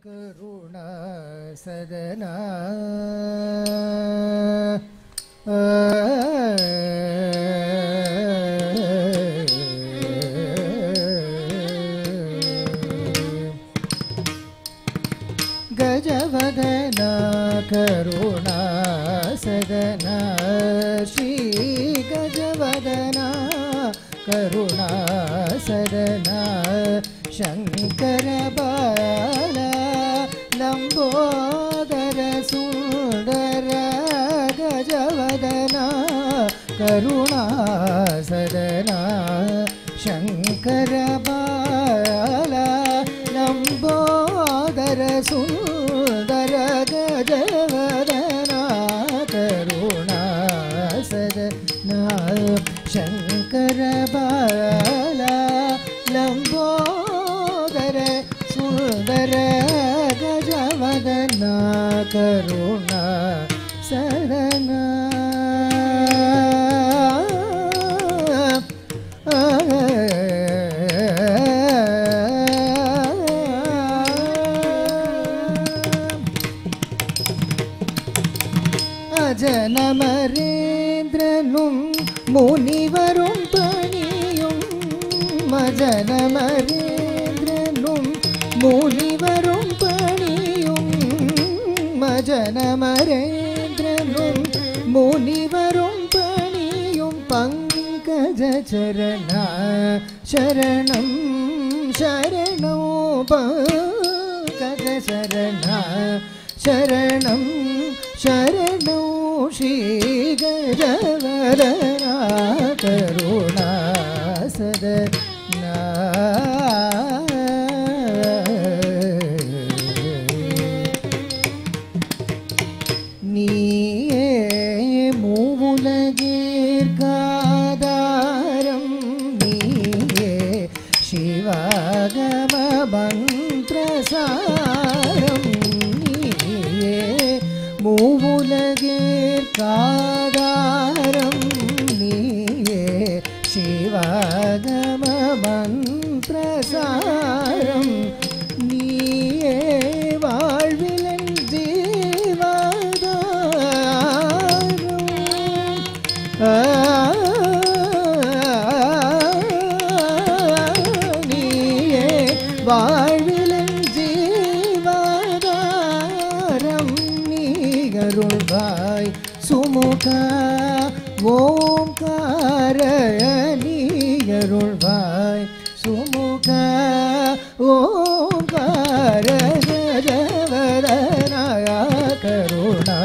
ಕರುಣಾ ಸದನಾ ಗಜವದನ ಕರುಣಾ ಸದನ ಶ್ರೀ ಗಜವದನ ಕರುಣಾ ಸದನ ಶಂಕರ ಬಾಲ ಲಂಬೋದರ ಸುಂದರ ಗಜವದನ ಕರುಣಾ ಸದನ ಶಂಕರ ಬಾಲ ಲಂಬೋದರ ಸುಂದರ ಗಜವದನ ಕರುಣಾ ಸದನ ಶಂಕರ ಬಾಲ ಲಂಬೋದರ ಸುಂದರ ಗಜವದನ ಕರುಣಾ ಸದನ அஜனமரேந்திரனும் முனிவரும் பணியும் அஜனமரேந்திரனும் முனிவரும் பணியும் அஜனமரேந்திரனும் முனிவரும் பணியும் பங்கஜ சரண சரணம் சரணோ பங்கஜ சரண சரணம் ಶರಣೋ ಶ್ರೀ ಗಜವದನ ಕರುಣಾ ಸದನ ನೀಯೇ ಮೂವುಲಗೇರ್ಕಾದಾರಂ ನೀಯೇ ಶಿವಾಗಮ ಮಂತ್ರಸಾರಂ ನೀಯೇ மூவுலகேற்காதாரம் நீயே சிவாகம மந்திரசாரம் நீயே வாழ்விலன் ஜீவாதாரம் நீயே வாழ்விலன் ஜீவாதாரம் அருள்வாய் சுமுக ஓம்கார நீயருள்வாய் சுமுக ஓம்கார கஜவதன கருணா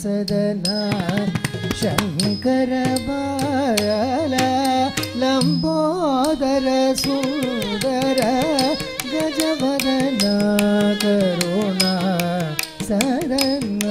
சதன சங்கர பால லம்போதர சுந்தர Gajavadana Karuna சதன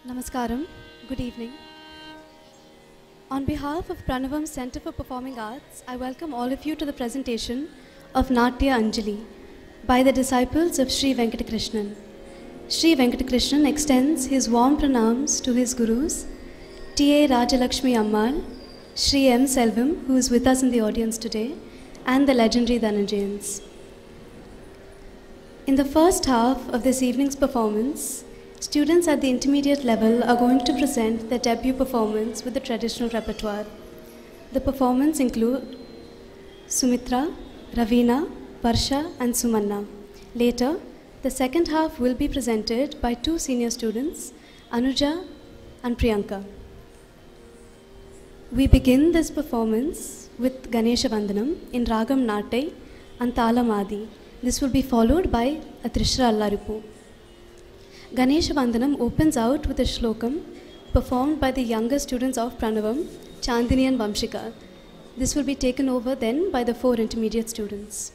Namaskaram. Good evening. On behalf of Pranavam Center for Performing Arts, I welcome all of you to the presentation of Natya Anjali by the disciples of Sri Venkatakrishnan. Sri Venkatakrishnan extends his warm pranams to his gurus, T.A. Rajalakshmi Ammal, Sri M. Selvam, who is with us in the audience today, and the legendary Dhananjayans. In the first half of this evening's performance, students at the intermediate level are going to present their debut performance with the traditional repertoire. The performance include Sumitra, Ravina, Varsha and Sumanna. Later, the second half will be presented by two senior students, Anuja and Priyanka. We begin this performance with Ganesha Vandanam in Ragam Nattai and Talamadi. This will be followed by a Trishra Allaripu. Ganesha Vandanam opens out with a shlokam performed by the younger students of Pranavam, Chandini and Vamshika. This will be taken over then by the 4 intermediate students.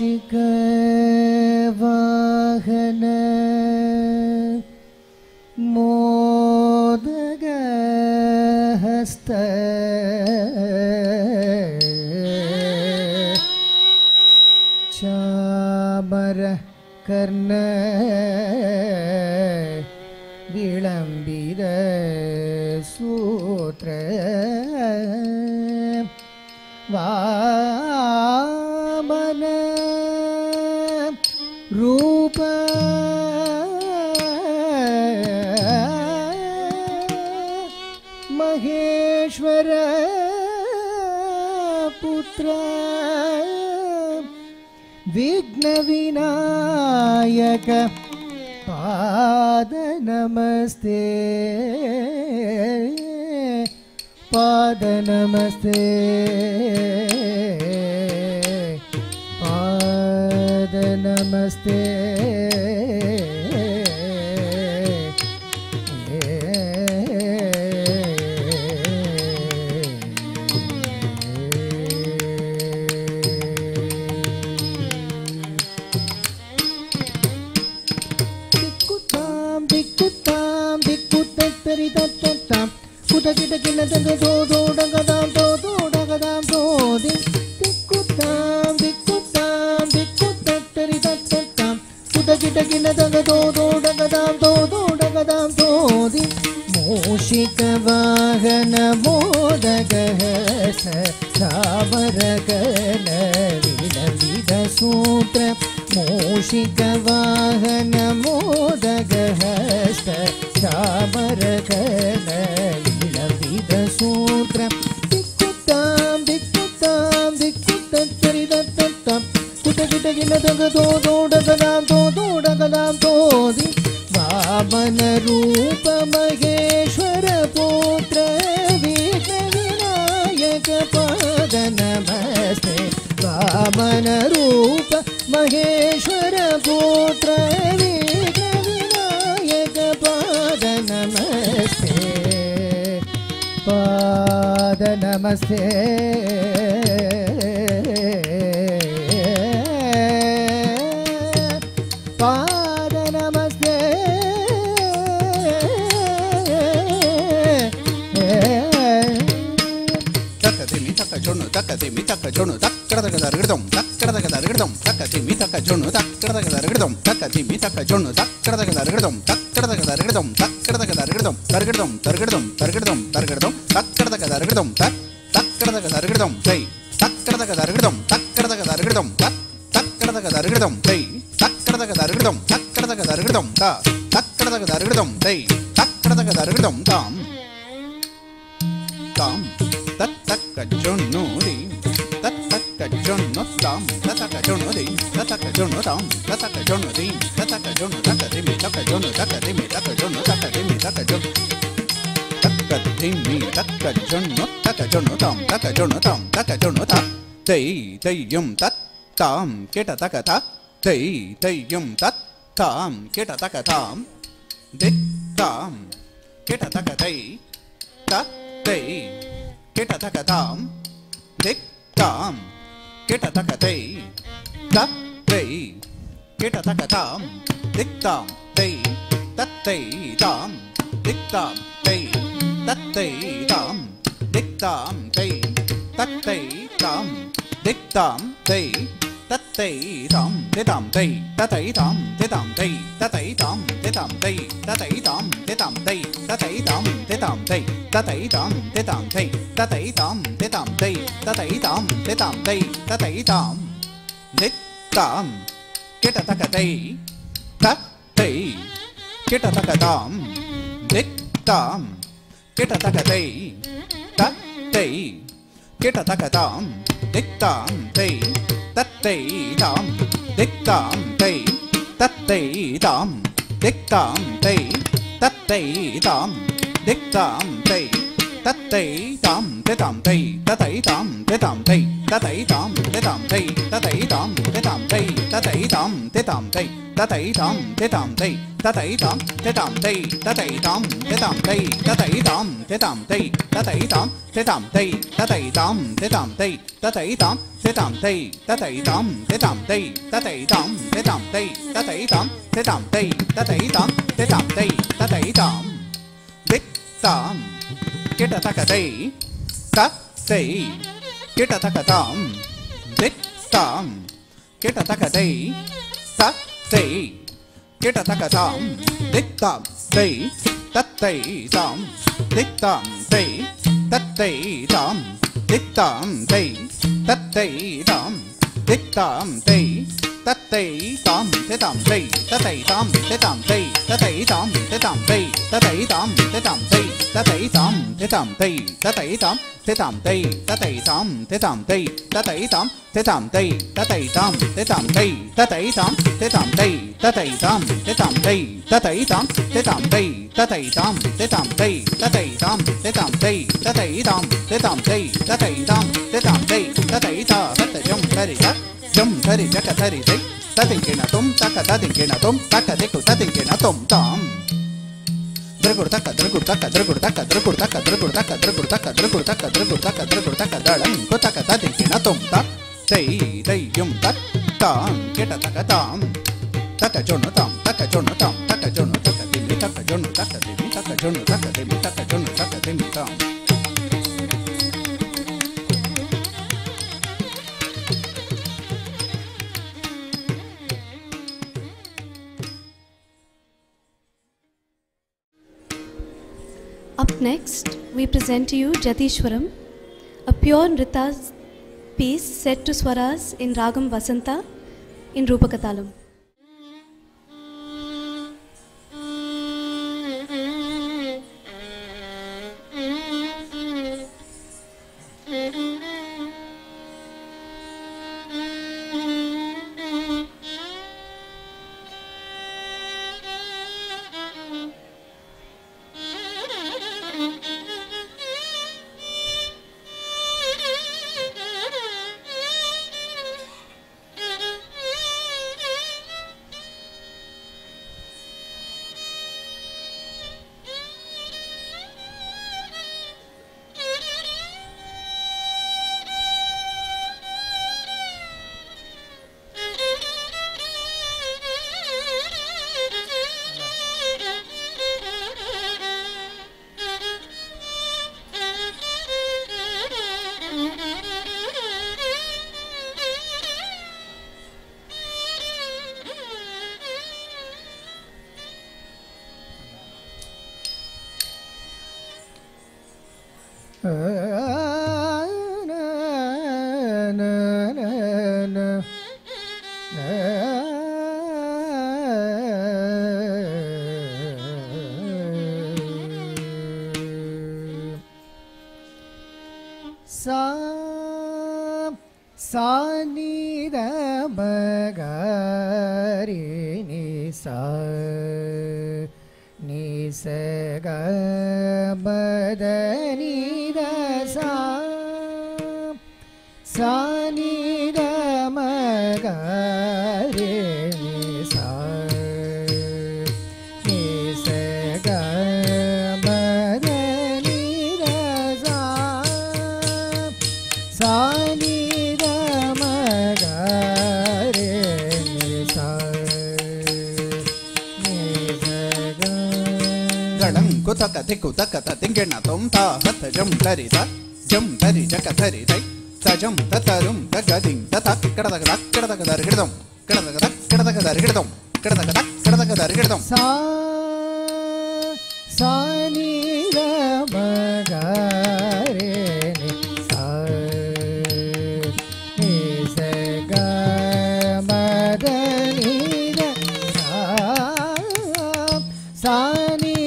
ಮೂಷಿಕ ವಾಹನ ಮೋದಗ ಹಸ್ತ ಚಾಮರ ಕರ್ಣ ವಿಳಂಬಿದ ಸೂತ್ರ ವಾಮನ ರೂಪ ಮಹೇಶ್ವರ ಪುತ್ರ ವಿಘ್ನ ವಿನಾಯಕ ಪಾದ ನಮಸ್ತೆ ಪಾದ ನಮಸ್ತೆ ಪಾದ ನಮಸ್ತೆ ಮೂಷಿಕ ವಾಹನ ಮೋದಗ ಸಾವರಗನ ವಿಧ ಸೂತ್ರ ಮೂಷಿಕ ವಾಹನ ಮೋದಗ ಸಾವರಗನ ವಿಧ ಸೂತ್ರ ದಿಕ್ಕುತ್ತಾಂ ದಿಕ್ಕುತ್ತಾಂ ದಿಕ್ಕುತ್ತರಿದತ್ತಾಂ ಕುಟಗಿಟಗಿನ ತೋಡಗದಾಂ ತೋದಿ ವಾಮನ ರೂಪ ಮಹೇಶ್ವರ ಪುತ್ರ ವಿಘ್ನ ವಿನಾಯಕ ಪಾದ ನಮಸ್ತೆ ವಾಮನ ರೂಪ ಮಹೇಶ್ವರ ಪುತ್ರ ವಿಘ್ನ ವಿನಾಯಕ ಪಾದ ನಮಸ್ತೆ ಪಾದ ನಮಸ್ತೆ ಪಾದ ನಮಸ್ತೆ ತಕ್ಕತಿಮಿ ತಕ್ಕ ಜೊಣ್ಣು ತಕ್ಕತಿಮಿ ತಕ್ಕ ಜೊಣ್ಣು ತಕ್ಕಡದಗದರಗಿಡದಂ ತಕ್ಕಡದಗದರಗಿಡದಂ ತಕ್ಕತಿಮಿ ತಕ್ಕ ಜೊಣ್ಣು ತಕ್ಕಡದಗದರಗಿಡದಂ ತಕ್ಕತಿಮಿ ತಕ್ಕ ಜೊಣ್ಣು ತಕ್ಕಡದಗದರಗಿಡದಂ ತಕ್ಕಡದಗದರಗಿಡದಂ ತಕ್ಕಡದಗದರಗಿಡದಂ ತರಗಿಡದಂ ತರಗಿಡದಂ ತರಗಿಡದಂ ತರಗಿಡದಂ ತಕ್ಕಡದಗದರಗಿಡದಂ ತಕ್ಕಡದಗದರಗಿಡದಂ ತೈ ತಕ್ಕಡದಗದರಗಿಡದಂ ತಕ್ಕಡದಗದರಗಿಡದಂ ತಕ್ಕಡದಗದರಗಿಡದಂ ತೈ ತಕ್ಕಡದಗದರಗಿಡದಂ ತಕ್ಕಡದಗದರಗಿಡದಂ ತಕ್ಕಡದಗದರಗಿಡದಂ ತೈ ತಕ್ಕಡದಗದರಗಿಡದಂ ತಾಂ ತಾಂ ತತ್ತಕ್ಕ ಜೊಣ್ಣುದಿ ತತ್ತಕ್ಕ ಜೊಣ್ಣು ತಾಂ ತತ್ತಕ್ಕ ಜೊಣ್ಣುದಿ ತತ್ತಕ್ಕ ಜೊಣ್ಣು ತಾಂ ತತ್ತಕ್ಕ ಜೊಣ್ಣುದಿ ತತ್ತಕ್ಕ ಜೊಣ್ಣು ತಕ್ಕತಿಮಿ ತಕ್ಕ ಜೊಣ್ಣು ತಕ್ಕತಿಮಿ ತಕ್ಕ ಜೊಣ್ಣು ತಕ್ಕತಿಮಿ ತಕ್ಕ ಜೊಣ್ಣು ತಕ್ಕತಿಮಿ ತಕ್ಕ ಜೊಣ್ಣು ತಕ್ಕ ಜೊಣ್ಣು ತಾಂ ತಕ್ಕ ಜೊಣ್ಣು ತಾಂ ತಕ್ಕ ಜೊಣ್ಣು ತಾ ತೈ ತೈಯಂ ತತ್ ತಾಂ ಕೆಟ ತಕ ತ ತೈ ತೈಯಂ ತತ್ ತಾಂ ಕೆಟ ತಕ ತಾಂ ದಿಕ್ ತಾಂ ಕೆಟ ತಕ ತೈ ತ ತೈ ಕೆಟ ತಕ ತಾಂ ದಿಕ್ ತಾಂ ಕೆಟ ತಕ ತೈ ತ ತೈ ಕೆಟ ತಕ ತಾಂ ದಿಕ್ ತಾಂ ತೈ ತತ್ತೈ ತಾಂ ದಿಕ್ ತಾಂ ತೈ ತತ್ತೈ ತಾಂ ದಿಕ್ ತಾಂ ತೈ ತತ್ತೈ ತಾಂ ದಿಕ್ ತಾಂ ತೈ ತತ್ತೈ ತಾಂ ದಿತಾಂ ತೈ ತತೈ ತಾಂ ದಿತಾಂ ತೈ ತತೈ ತಾಂ ದಿತಾಂ ತೈ ತತೈ ತಾಂ ದಿತಾಂ ತೈ ತತೈ ತಾಂ ದಿತಾಂ ತೈ ತತೈ ತಾಂ ದಿತಾಂ ತೈ ತತೈ ತಾಂ ದಿತಾಂ ತೈ ತತೈ ತಾಂ ದಿತಾಂ ತೈ ತತೈ ತಾಂ ದಿಕ್ ತಾಂ ಕೆಟ ತಕ ತೈ ತೈ ಕೆಟ ತಕ ತಾಂ ದಿಕ್ ತಾಂ ಕೆಟ ತಕ ತೈ ತೈ ಕೆಟ ತಕ ತಾಂ ದಿಕ್ ತಾಂ ತೈ ತತ್ತೈ ತಾಂ ದಿಕ್ ತಾಂ ತೈ ತತ್ತೈ ತಾಂ ದಿಕ್ ತಾಂ ತೈ ತತ್ತೈ ತಾಂ ದಿಕ್ ತಾಂ ತೈ ತತ್ತೈ ತಾಂ ದಿತಾಂ ತೈ ತತೈ ತಾಂ ದಿತಾಂ ತೈ ತತೈ ತಾಂ ದಿತಾಂ ತೈ ತತೈ ತಾಂ ದಿತಾಂ ತೈ ತತೈ ತಾಂ ದಿತಾಂ ತೈ ततैतां तितां तै ततैतां तितां तै ततैतां तितां तै ततैतां तितां तै ततैतां तितां तै ततैतां तितां तै ततैतां तितां तै ततैतां तितां तै ततैतां तितां तै ततैतां तितां तै ततैतां तितां तै ततैतां दिक्तां किटतकतै ततै किटतकतां दिक्तां किटतकतै ततै किटतकतां दिक्तां तै तत्तै तां दिक्तां तै तत्तै तां दिक्तां तै तत्तै तां दिक्तां तै तत्तै तां तितां तै ततैतां तितां तै ततैतां तितां तै ततैतां तितां तै ततैतां तितां तै ततैतां तितां तै ततैतां तितां तै ततैतां तितां तै ततैतां तितां तै ततैतां तितां तै ततैतां तितां तै ततैतां तितां तै ततैतां तितां तै ततैतां तितां तै ततैतां तितां तै ततैतां तितां तै ततैता हतजं तरिता जं तरि जक तरि तै ततिंकिण तुं तक ततिंकिण तुं तक दिक्कु ततिंकिण तुं तां द्रगुर्तक द्रगुर्तक द्रगुर्तक द्रगुर्तक द्रगुर्तक द्रगुर्तक द्रगुर्तक द्रगुर्तक द्रगुर्तक दळं कुतक ततिंकिण तुं तक तै तैयं तत् तां किटतक तां तक जोनु तां तक जोनु तां तक जोनु तक दिमि तक जोनु तक दिमि तक जोनु तक दिमि तक जोनु तक दिमि तां Up next, we present to you Jatishwaram, a pure Nrita piece set to swaras in Ragam Vasanta in Rupakatalam. Kutaka tiku taka tatingena tom ta hatha jam tari jaka tari tai ta jam tatarum tagading tatak kadaka kadaka dargidam kadaka kadaka dargidam kadaka dargidam sa ni ga ma ga re ni sa ni sa ga ma da ni da sa ni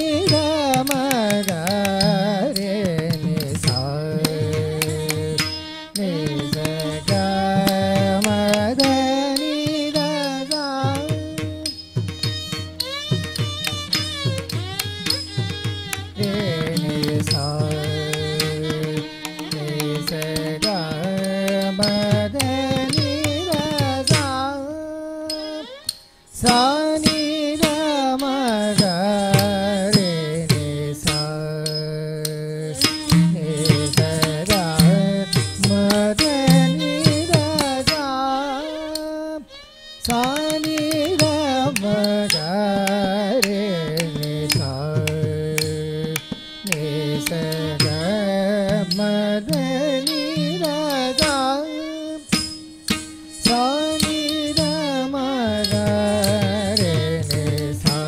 sa ni da ma ga re ni sa ni sa ga ma da ni da sa sa ni da ma ga re ni sa ni sa ga ma da ni da sa sa ni da ma ga re ni sa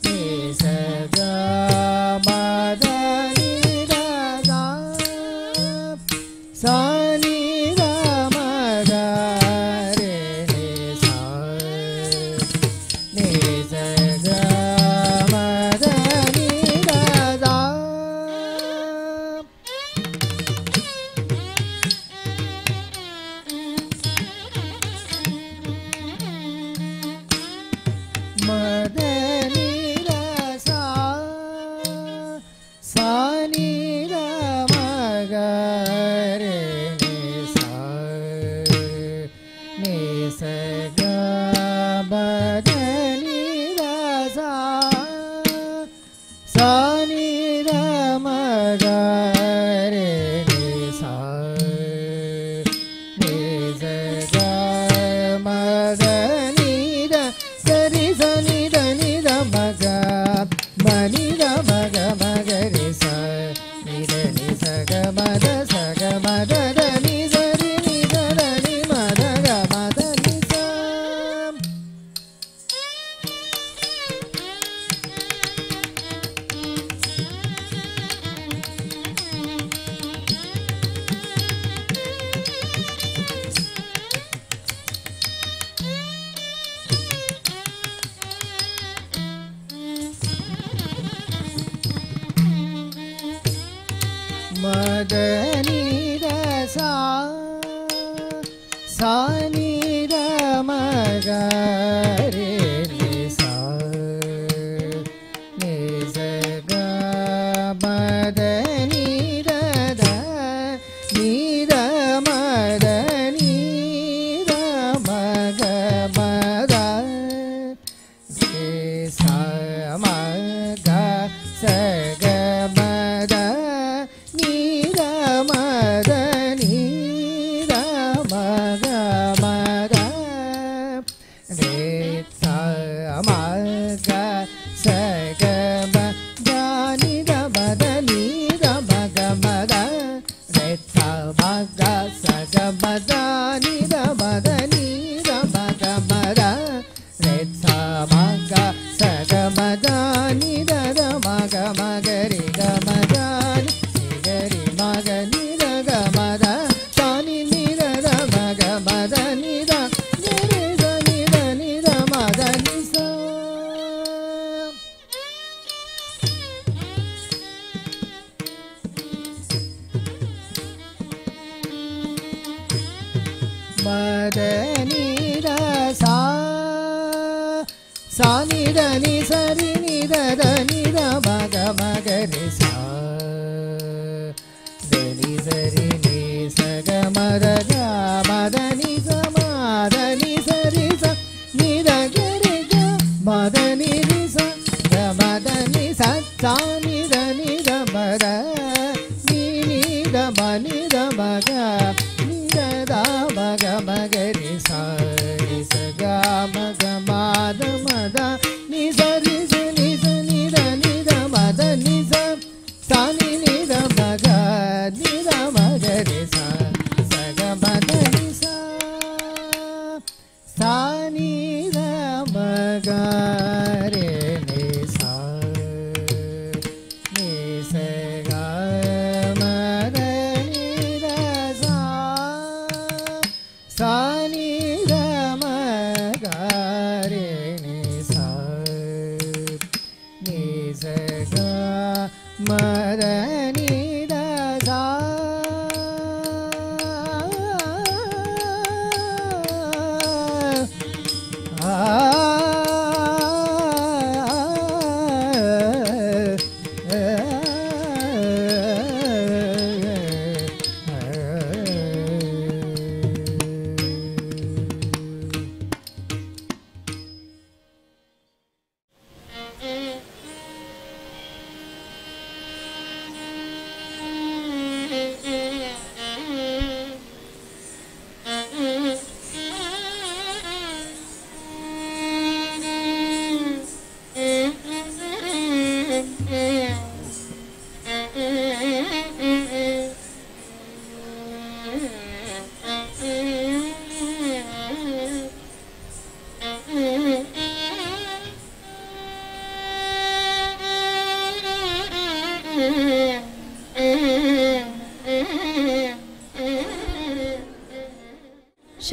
ni sa ga ma da ni da sa sa ni da ma ga re ni sa ni sa ga ma da ni da sa ma da ni da sa sa ni da ma ga re ni sa ni sa ga ma da ni da sa sa ni da ma ga re ni sa ni sa ga ma da ni da sa ri sa ni da ma ga ma ni da ma ga re sa ni sa ga ma da da ni sa ri ni da ni ma da ga ma da ni sa ma da ni da sa sa ni da ma ga re ni sa ni sa ga ma da ni da ni da ma da ni da ma ga ma da re sa ma ga sa ga ma da ni da ma da ni da ma ga ma da re sa ma ga sa ga ma da ni da ma da ni da ma ga ma da re sa ma ga sa ga ma da ni da ma da ni da ma ga ma da re sa ma ga sa ga ma da ni da ma ga re ga ma da ni ga re ma ga ni da ga ma da sa ni da ma ga ma da ni da ga re sa ni da ma da ni sa ma da ni da sa sa ni da ni sa ri ni da ni da ma ga re sa da ni sa ri ni sa ga ma da ni sa ma da ni sa ri sa ni da ga re ga ma da ni ri sa ga ma da ni sa sa ni da ma da ni da ma ga ni da ma ga re sa ri sa ga ma da ma da ni sa ri sa ni da ma da ni sa sa ni da ma ga re sa sa ga ma da ni sa sa ni da ma ga re ni sa ga ma da ni da sa sa ni da ma ga re ni sa ga ma da ni da sa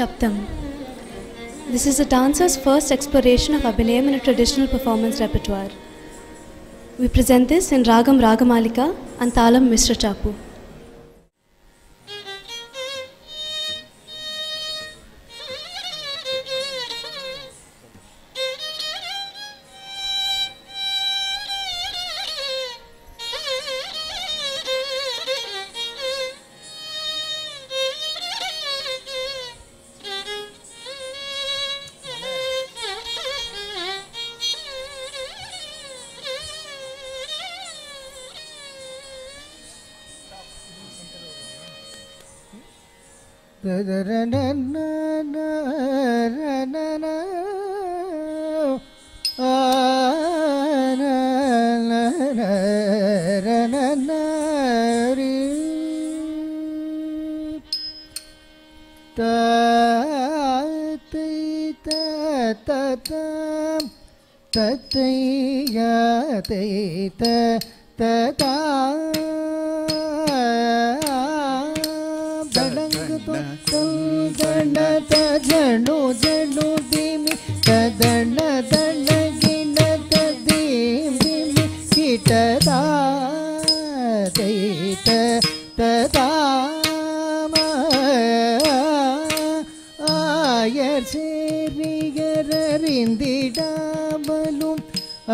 Shaptam. This is a dancer's first exploration of Abhinayam in a traditional performance repertoire. We present this in Ragam Ragamalika and Talam Mishra Chapu.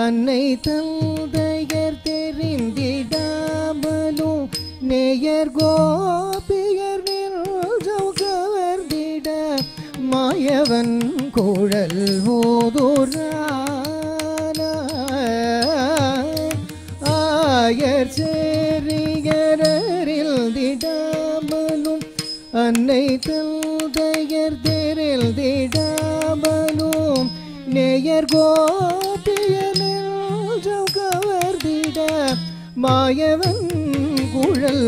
அன்னை தந்தையர் தெரிந்திடாமலும் நேயர் கோபியர் நெஞ்சம் கவர்ந்திட மாயவன் குழல் ஊதுரான ஆயர் சேரியரில் திடாமலும் அன்னை தந்தையர் தெரிந்திடாமலும் நேயர் கோபியர் நெஞ்சம் கவர்ந்திட மாயவன் குழல்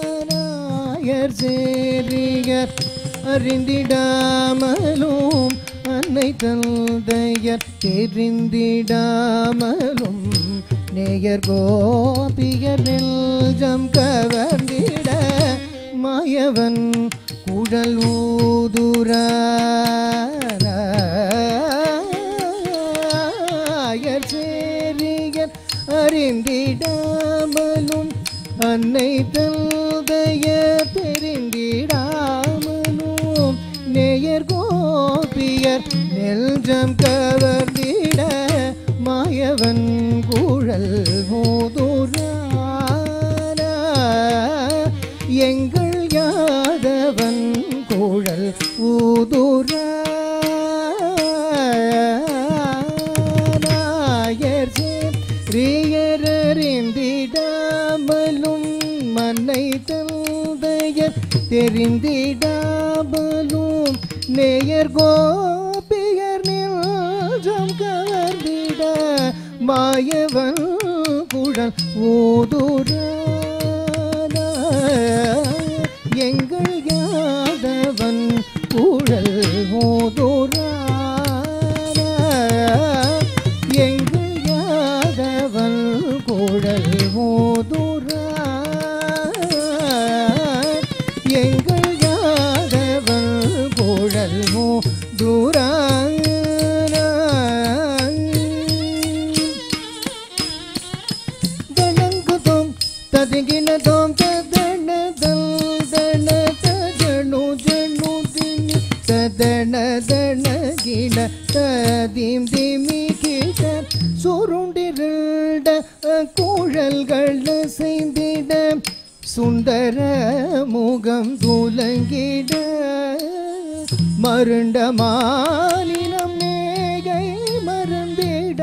ஊதுரானாயர் சேரியர் அறிந்திடாமலும் அன்னை தந்தையர் தெரிந்திடாமலும் நேயர் கோபியர் நெஞ்சம் கவர்ந்திட மாயவன் குழல் ஊதுரானாயர் சேரியர் அறிந்திடாமலும் அன்னை தந்தையர் தெரிந்திடாமலும் நேயர் கோபியர் நெஞ்சம் கவர்ந்திட மாயவன் குழல் ஊதுரான எங்கள் யாதவன் குழல் ஊதுரானாயர் சேரியர் அறிந்திடாமலும் மன்னை தந்தையர் தெரிந்திடாமலும் நேயர் கோபியர் நெஞ்சம் கவர்ந்திட மாயவன் குழல் ஊதுரான எங்கள் யாதவன் குழல் ஊதுரான எங்கள் யாதவன் குழல் ஊதுரான எங்கள் யாதவன் குழல் ஊதுரான தனங்குதோம் ததிகினதோம் தனகின ததிம் திமி கிட சுருண்டிருண்ட குழல்கள் செய்திட சுந்தர முகம் துலங்கிட மருண்ட மானினம் நேகை மறந்திட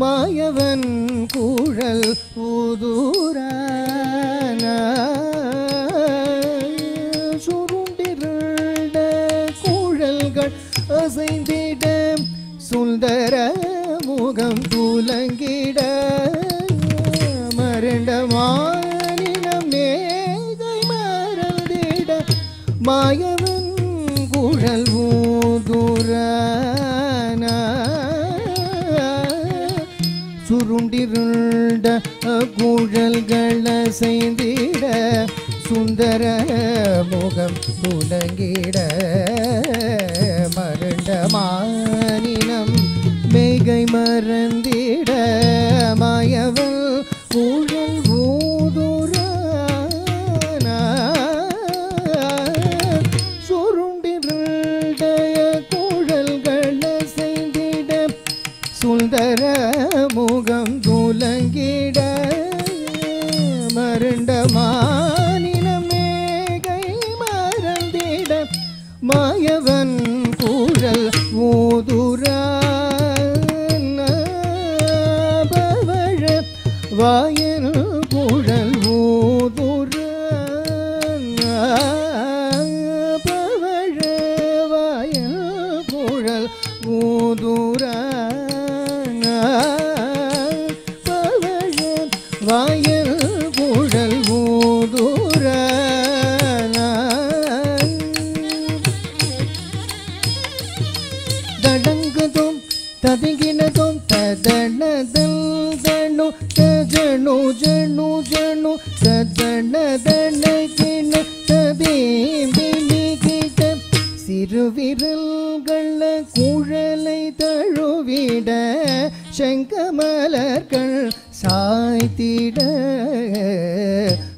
மாயவன் குழல் ஊதுரான சுருண்டிருண்ட குழல்கள் அசைந்திட சுந்தர முகம் துலங்கிட மருண்ட மானினம் நேகை மறந்திட மாயவன் குழல் ஊதுரான சுருண்டிருண்ட குழல்கள் அசைந்திட சுந்தர முகம் துலங்கிட மருண்ட மானினம் மெய்கை மறந்திட மாயவன் ஊழல் ஊதுரான சுருண்டிருடைய குழல்கள் செய்திட சுந்தர முகம் துலங்கிட மருண்ட மானினம் மேகை மறந்திட மாயவன் குழல் ஊதுரான பவழ வாயன் குழல் ஊதுரான பவழ வாயன் குழல் ஊதுரான பவழ வாயன் குழல் ஊதுரான தடங்குதும் ததுங்கினதும் ததனதல் தனு தஜனு ஜனு ஜனு ததனதனகின ததேம்பிலிகிட்ட சிறுவிரல்கள குழலை தழுவிட செங்கமலர்கள் சாய்த்திட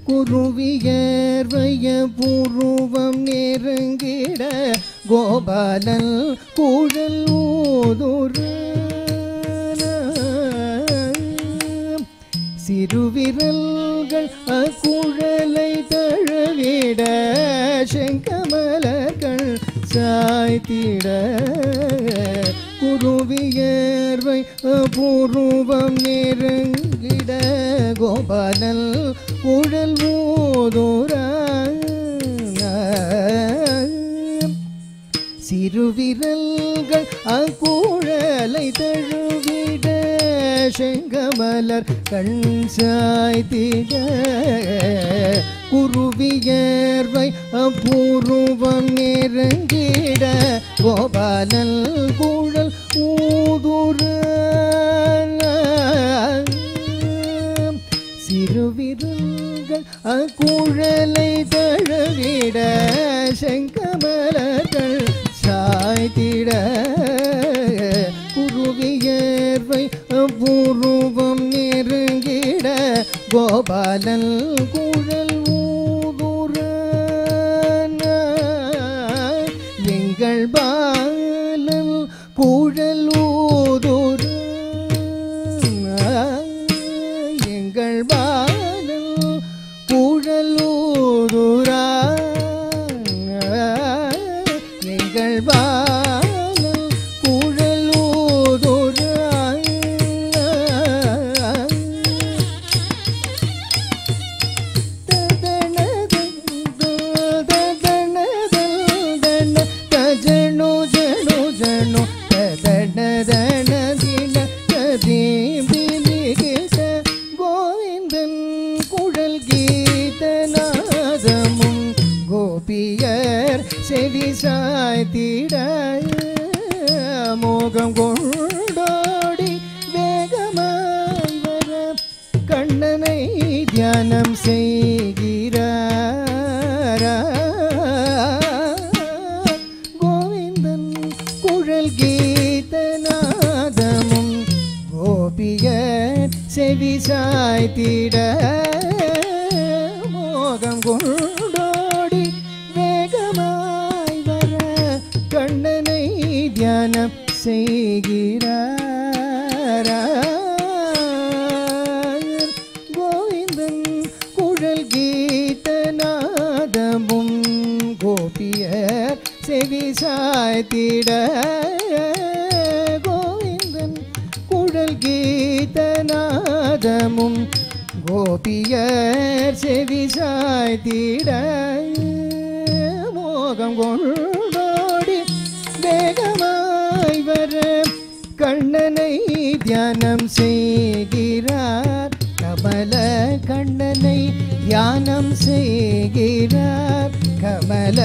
குருவியர்வைய பூர்வம் நெருங்கிட கோபாலன் குழல் ஊதுரான சிறுவிரல்கள் அக்குழலை தழுவிட செங்கமலர்கள் சாய்த்திட குருவியர்வை பூர்வம் நெருங்கிட கோபாலன் குழல் ஊதுரான சிறுவிரல்கள் அக்குழலை தழுவிட செங்கமலர் கண் சாய்த்திட குருவியர்வை அபூர்வம் நெருங்கிட கோபாலன் குழல் ஊதுரான சிறுவிரல்கள் அக்குழலை தழுவிட செங்கமலர்கள் சாய்த்திட குருவியர்வை அபூர்வம் நெருங்கிட கோபாலன் குழல் ஊதுரான எங்கள் பாலன் குழல் ஊதுரான எங்கள் பாலன் குழல் ஊதுரான எங்கள் பாலன் குழல் ஊதுரான தஜனு ஜனு ஜனு ததனதனதின ததேம்பிலிகிட்ட கோவிந்தன் குழல் கீதநாதமும் கோபியர் செவி சாய்த்திட மோகம் கொண்டோடி வேகமாய் வர கண்ணனை தியானம் செய்கிறார் கோவிந்தன் குழல் கீதநாதமும் கோபியர் செவி சாய்த்திட மோகம் கொண்டோடி வேகமாய் வர கண்ணனை தியானம் செய்கிறார் கோவிந்தன் குழல் கீதநாதமும் கோபியர் செவி சாய்த்திட கோவிந்தன் குழல் கீதநாதமும் கோபியர் செவி சாய்த்திட மோகம் கொண்டோடி வேகமாய் வர கண்ணனை தியானம் செய்கிறார் கமல கண்ணனை தியானம் செய்கிறார் கமல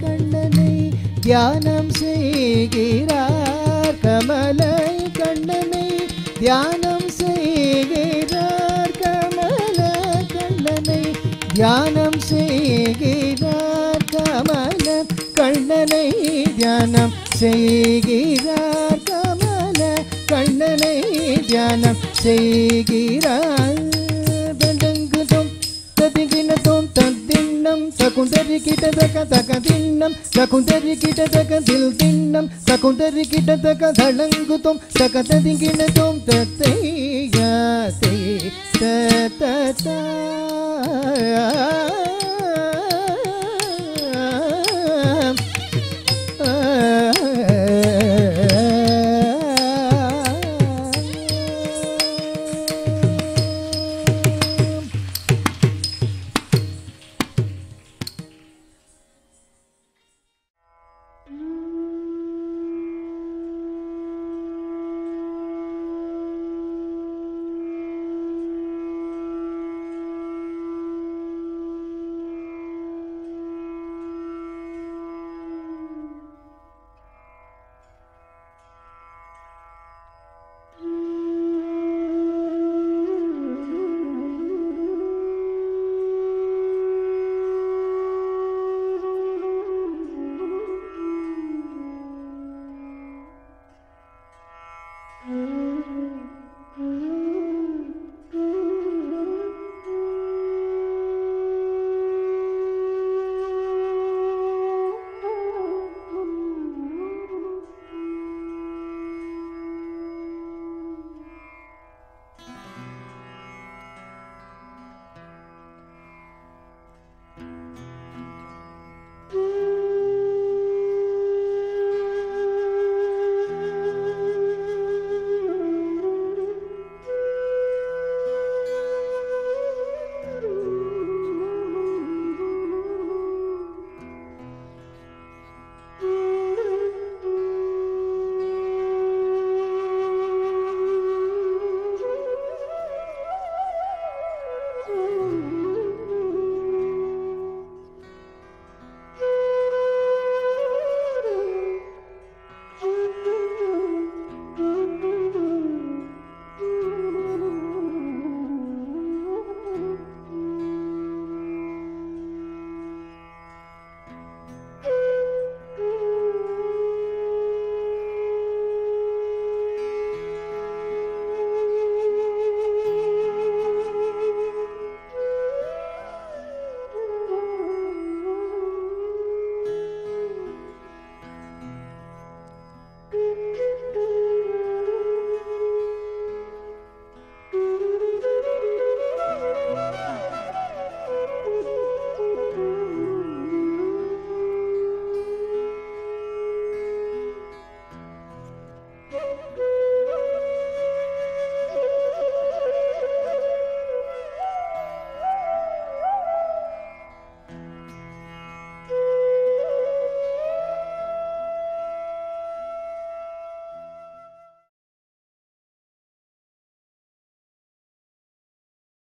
கண்ணனை தியானம் செய்கிறார் கமல கண்ணனை தியானம் செய்கிறார் கமல கண்ணனை தியானம் செய்கிறார் கண்ணனை தியானம் செய்கிறார் கமல கண்ணனை தியானம் செய்கிறார் தடங்குதோம் ததிகினதோம் தத்தின்னம் சகுந்தரி கிட்ட தக தக தின்னம் சகுந்தரி கிட்ட தக தில் தின்னம் சகுந்தரி கிட்ட தக தடங்குதோம் தக ததிகினதோம் தத்தையாத்தை தத்தா